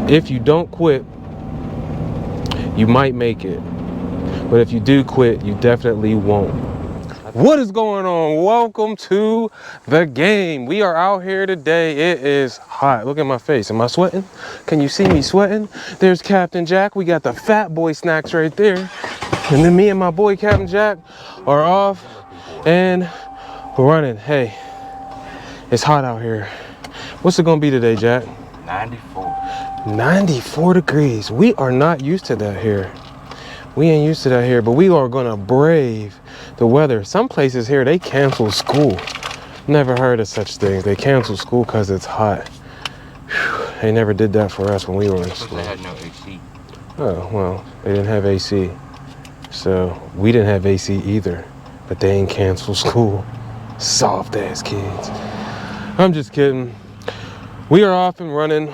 if you don't quit, you might make it. But if you do quit, you definitely won't. What is going on? Welcome to the game. We are out here today. It is hot. Look at my face. Am I sweating? Can you see me sweating? There's Captain Jack. We got the fat boy snacks right there. And then me and my boy Captain Jack are off and we're running. Hey, it's hot out here. What's it gonna be today, Jack? 94. 94 degrees. We are not used to that here. We ain't used to that here, but we are gonna brave the weather. Some places here, they cancel school. Never heard of such things. They cancel school because it's hot. Whew. They never did that for us when we were in school. They had no AC. Oh, well, they didn't have AC. So we didn't have AC either, but they ain't cancel school. Soft ass kids. I'm just kidding. We are off and running.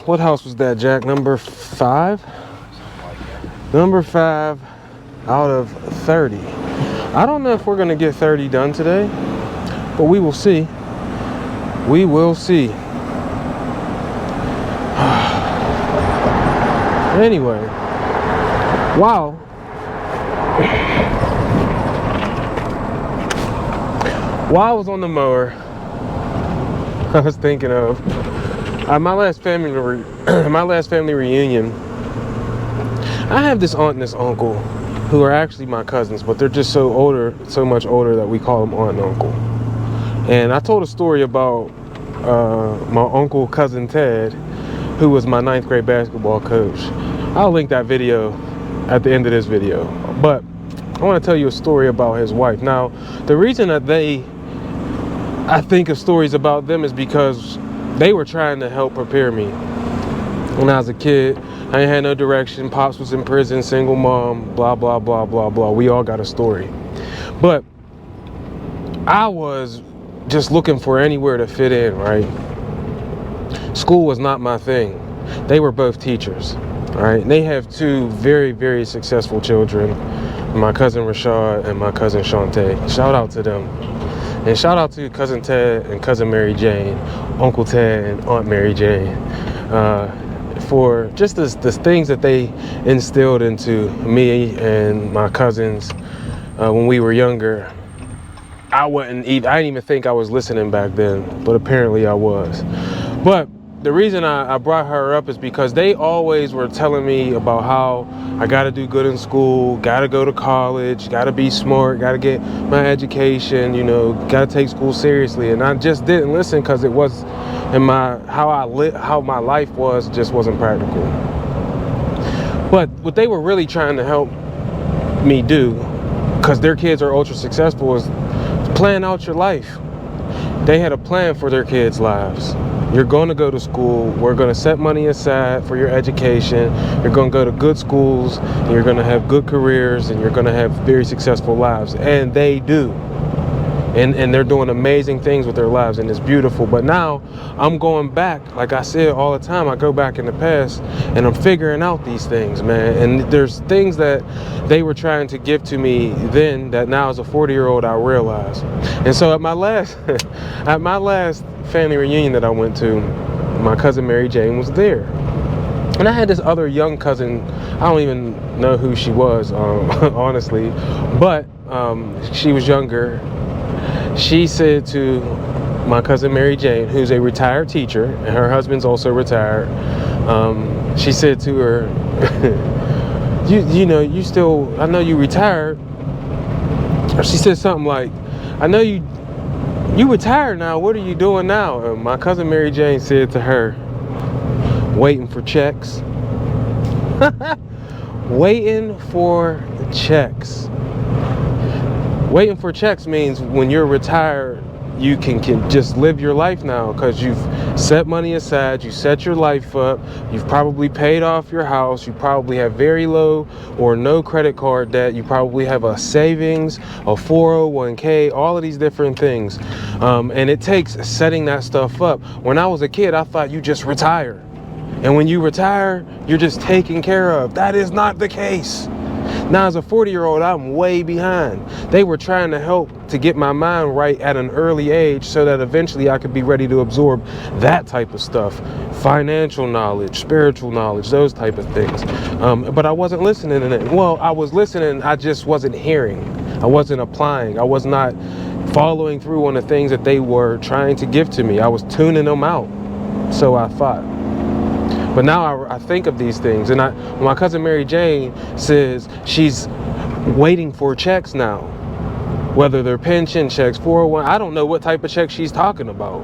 What house was that, Jack? Number 5? Number 5 out of 30. I don't know if we're gonna get 30 done today, but we will see. We will see. Anyway, wow. While I was on the mower, I was thinking of my last family reunion. I have this aunt and this uncle who are actually my cousins, but they're just so much older that we call them aunt and uncle. And I told a story about my uncle, cousin Ted, who was my 9th grade basketball coach. I'll link that video at the end of this video. But I want to tell you a story about his wife. Now, the reason that I think of stories about them is because they were trying to help prepare me. When I was a kid, I ain't had no direction. Pops was in prison, single mom, blah, blah, blah, blah, blah. We all got a story. But I was just looking for anywhere to fit in, right? School was not my thing. They were both teachers, all right? And they have 2 very, very successful children, my cousin Rashad and my cousin Shantae. Shout out to them. And shout out to cousin Ted and cousin Mary Jane, Uncle Ted and Aunt Mary Jane, for just the things that they instilled into me and my cousins when we were younger. I didn't even think I was listening back then, but apparently I was. But the reason I brought her up is because they always were telling me about how I got to do good in school, got to go to college, got to be smart, got to get my education, got to take school seriously. And I just didn't listen because it was how my life was just wasn't practical. But what they were really trying to help me do, because their kids are ultra successful, is plan out your life. They had a plan for their kids' lives. You're going to go to school. We're going to set money aside for your education. You're going to go to good schools. You're going to have good careers, and you're going to have very successful lives. And they do. And they're doing amazing things with their lives, and it's beautiful. But now I'm going back, like I said all the time, I go back in the past and I'm figuring out these things, man. And there's things that they were trying to give to me then that now as a 40-year-old I realize. And so at my last family reunion that I went to, my cousin Mary Jane was there. And I had this other young cousin, I don't even know who she was, honestly, but she was younger. She said to my cousin Mary Jane, who's a retired teacher, and her husband's also retired, she said to her, I know you retired. Or she said something like, I know you retired now, what are you doing now? And my cousin Mary Jane said to her, waiting for checks. Waiting for checks. Waiting for checks means when you're retired, you can just live your life now because you've set money aside, you set your life up, you've probably paid off your house, you probably have very low or no credit card debt, you probably have a savings, a 401k, all of these different things. And it takes setting that stuff up. When I was a kid, I thought you just retire. And when you retire, you're just taken care of. That is not the case. Now, as a 40-year-old, I'm way behind. They were trying to help to get my mind right at an early age so that eventually I could be ready to absorb that type of stuff. Financial knowledge, spiritual knowledge, those type of things. But I wasn't listening to it. Well, I was listening, I just wasn't hearing. I wasn't applying. I was not following through on the things that they were trying to give to me. I was tuning them out. So I thought. But now I think of these things, and my cousin Mary Jane says she's waiting for checks now, whether they're pension checks, 401. I don't know what type of checks she's talking about.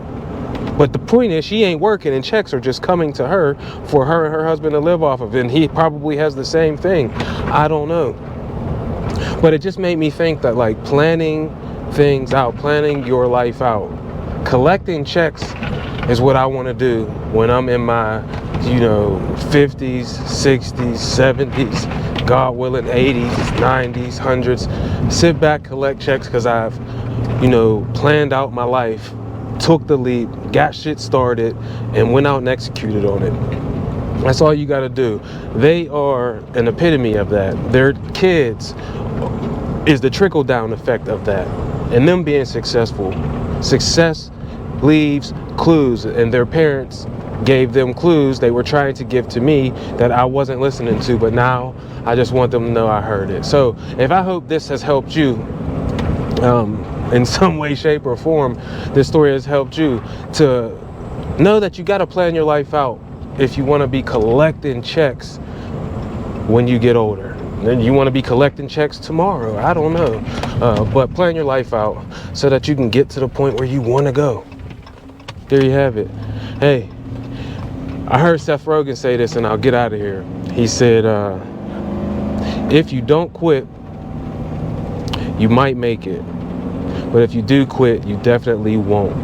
But the point is, she ain't working, and checks are just coming to her for her and her husband to live off of, and he probably has the same thing. I don't know. But it just made me think that, like, planning things out, planning your life out, collecting checks is what I want to do when I'm in my 50s, 60s, 70s, God willing, 80s, 90s, 100s. Sit back, collect checks, because I've, planned out my life, took the leap, got shit started, and went out and executed on it. That's all you got to do. They are an epitome of that. Their kids is the trickle-down effect of that. And them being successful. Success leaves clues, and their parents gave them clues they were trying to give to me that I wasn't listening to, but now I just want them to know I heard it. So if I hope this has helped you in some way, shape, or form, this story has helped you to know that you got to plan your life out if you want to be collecting checks when you get older. Then you want to be collecting checks tomorrow. I don't know. But plan your life out so that you can get to the point where you want to go. There you have it. Hey, I heard Seth Rogen say this, and I'll get out of here. He said, if you don't quit, you might make it. But if you do quit, you definitely won't.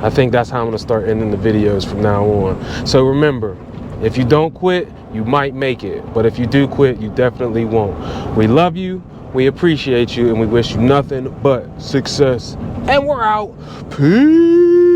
I think that's how I'm going to start ending the videos from now on. So remember, if you don't quit, you might make it. But if you do quit, you definitely won't. We love you, we appreciate you, and we wish you nothing but success. And we're out. Peace.